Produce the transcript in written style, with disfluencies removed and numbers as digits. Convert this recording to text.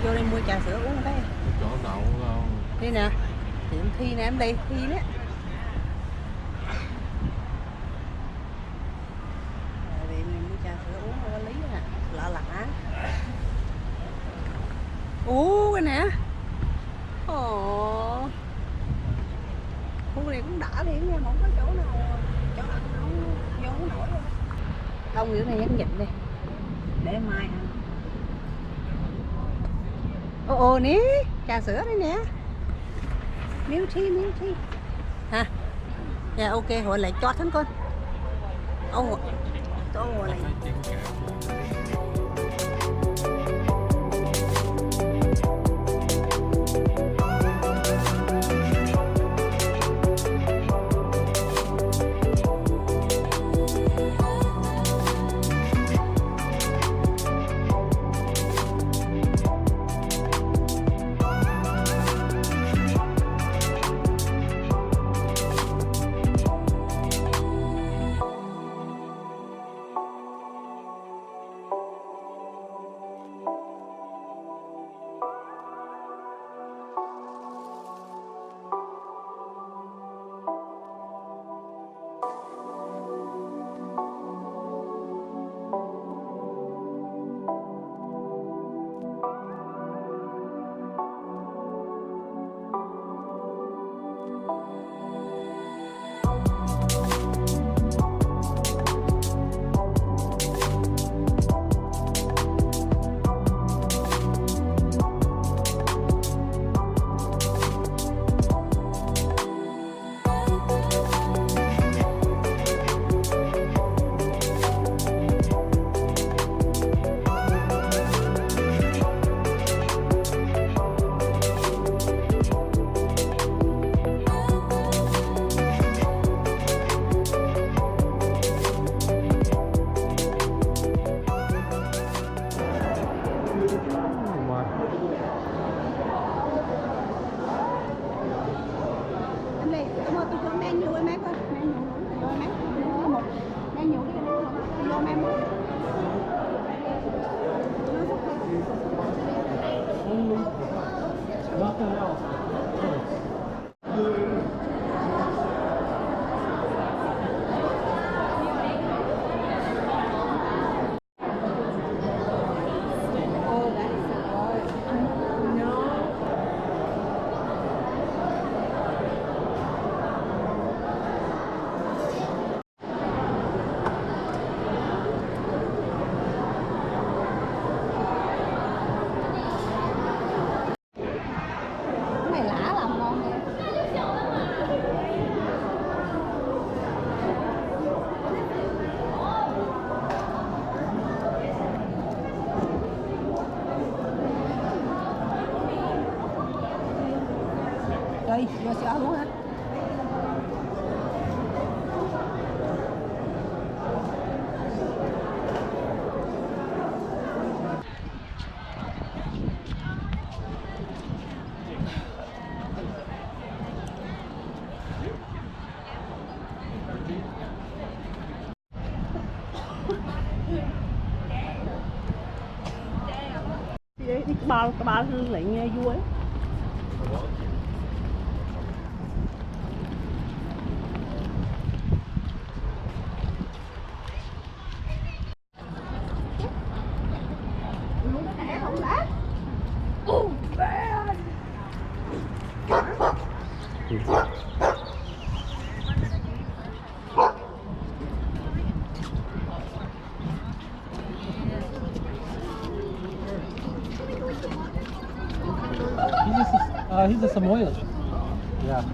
Vô đây mua trà sữa uống cái. Chỗ đậu không? Đây nè. Tiệm Thi nè em đi, Thi đó. Tiệm này mua trà sữa uống có lý nè, lạ lạ. Cái nè. Ồ. Khu này cũng đã đi nha, không có chỗ nào chỗ ăn không vô không nổi luôn. Đông kiểu này nhắn nhịn đi. Để mai ăn. Ồ nè, trà sữa đây nè. Milk tea ha. Dạ ok, hồi lại cho thánh con. Ô này. Rồi, vô sữa luôn hả? Cái ba lệnh vua ấy. He's a Samoyed. Yeah.